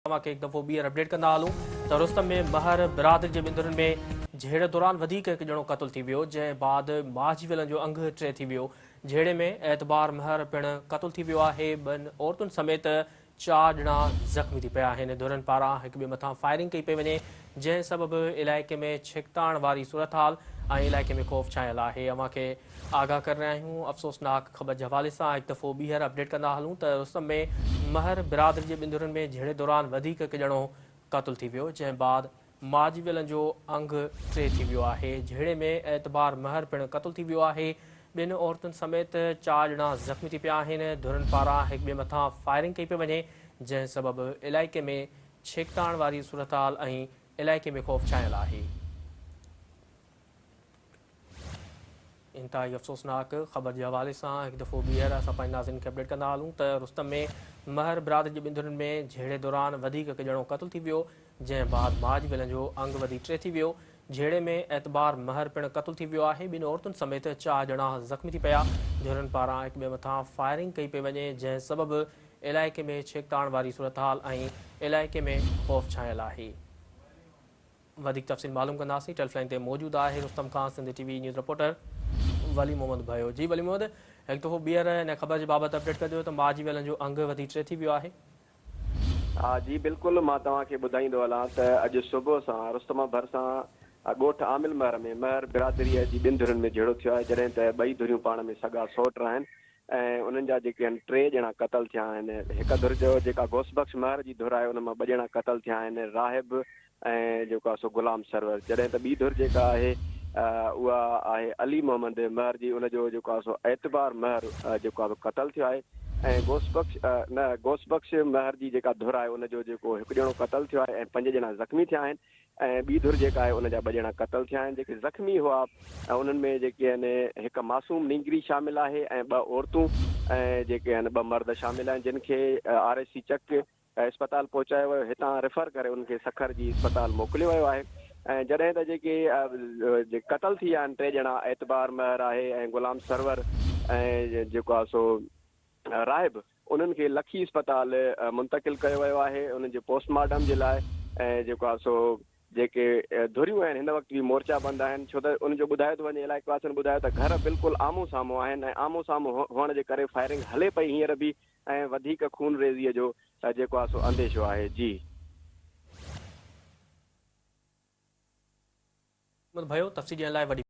तव्हांखे हिकु दफ़ो ॿीहर अपडेट कंदा हलूं त रुस्तम में महर बिरादरी जे ॿिंदुरनि में झेड़े दौरान वधीक हिकु ॼणो क़तल थी वियो, जंहिं बाद माजी विलनि जो अंग टे थी वियो। झेड़े में एतबार महर पिणु क़तल थी वियो आहे। ॿिनि औरतुनि समेत 4 ॼणा ज़ख़्मी थी पिया आहिनि। धुरनि पारां हिक ॿिए मथां फायरिंग कई पई वञे, जंहिं सबबि इलाइक़े में छिकताण वारी सूरत हाल ऐं इलाइक़े में ख़ौफ़ छायल आहे। अव्हांखे आगाह करे रहिया आहियूं अफ़सोसनाक ख़बर जे हवाले सां हिकु दफ़ो ॿीहर अपडेट कंदा हलूं त रुस्तम में महर बिरादरी जे ॿिंदुरनि में झेड़े दौरान वधीक हिकु ॼणो क़तल थी वियो, जंहिं बाद माजी विलनि जो अंग टे थी वियो आहे। झेड़े में एतबार महर पिणु क़तल थी वियो आहे। ॿिनि औरतुनि समेत 4 ॼणा ज़ख़्मी थी पिया आहिनि। धुरनि पारां हिक ॿिए मथां फायरिंग कई पई वञे, जंहिं सबबि इलाइक़े में छिकताण वारी सूरत हाल ऐं इलाइक़े में ख़ौफ़ छायल आहे। इंतहाई अफ़सोसनाक ख़बर जे हवाले सां हिकु दफ़ो ॿीहर असां पंहिंजे नाज़रीन खे अपडेट कंदा हलूं त रुस्तम में महर बिरादरी जे ॿिंदुरनि में झेड़े दौरान वधीक हिकु ॼणो क़तल थी वियो, जंहिं बाद माज विलनि जो अंग वधी टे थी वियो। झेड़े में एतबार महर पिणु क़तल थी वियो आहे। ॿिनि औरतुनि समेत 4 ॼणा ज़ख़्मी थी पिया। धुरनि पारां हिक ॿिए मथां फायरिंग कई पई वञे, जंहिं सबबि इलाइक़े में छिकताण वारी सूरत हाल ऐं इलाइक़े में ख़ौफ़ छायल आहे। वधीक तफ़सील मालूम कंदासीं। टेलीफोन ते मौजूदु आहे रुस्तम खां सिंध टीवी न्यूज़ रिपोर्टर वली मोहम्मद भयो। जी वली मोहम्मद, हिकु दफ़ो ॿीहर हिन ख़बर जे बाबति अपडेट कजो त माजी विलनि जो अंग वधी टे थी वियो आहे। हा जी बिल्कुलु, मां तव्हांखे ॿुधाईंदो हलां त अॼु सुबुह सां रुस्तम भरिसां ॻोठ आमिल महर में महर बिरादरीअ जी ॿिनि धुरियुनि में झेड़ो थियो आहे, जॾहिं त ॿई धुरियूं पाण में सॻा सौट आहिनि ऐं उन्हनि जा जेके आहिनि 3 ॼणा क़तल थिया आहिनि। हिकु धुर जो जेका गोसबख्श महर जी धुर आहे उन मां 2 ॼणा क़तल थिया आहिनि, राहिब ऐं जेको आहे सो गुलाम सरवर। जॾहिं त ॿी धुर जेका आहे उहा आहे अली मोहम्मद महर जी, उनजो जेको आहे सो एतबार महर जेको आहे क़तल थियो आहे ऐं गोसबख्श महर जी जेका धुर आहे उनजो जेको हिकु ॼणो क़तल थियो आहे ऐं 5 ॼणा ज़ख़्मी थिया आहिनि ऐं ॿी धुर जेका आहे उनजा 2 ॼणा क़तल थिया आहिनि। जेके ज़ख़्मी हुआ उन्हनि में जेके आहिनि हिकु मासूम नींगरी शामिल आहे ऐं 2 औरतूं ऐं जेके आहिनि 2 मर्द शामिल आहिनि, जिन खे RSC चक अस्पताल पहुचायो वियो, हितां रेफर करे उनखे सखर जी अस्पताल मोकिलियो वियो आहे। ऐं जॾहिं त जेके क़तल थी विया आहिनि 3 ॼणा एतबार महर आहे ऐं गुलाम सरवर ऐं जेको आहे सो राहिब, उन्हनि खे लखी अस्पताल मुंतकिल कयो वियो आहे उन्हनि जे पोस्टमार्टम जे लाइ। ऐं जेको आहे सो जेके धुरियूं आहिनि हिन वक़्तु बि मोर्चा बंदि आहिनि, छो त उनजो ॿुधायो थो वञे, इलाइक़े वासियुनि ॿुधायो त घर बिल्कुलु आम्हूं साम्हूं आहिनि ऐं आम्हूं साम्हूं हुअण जे करे फायरिंग हले पई हींअर बि ऐं वधीक खून रेज़ीअ जो जेको आहे सो अंदेशो आहे। जी भयो तफ़सील ॾियण लाइ वॾी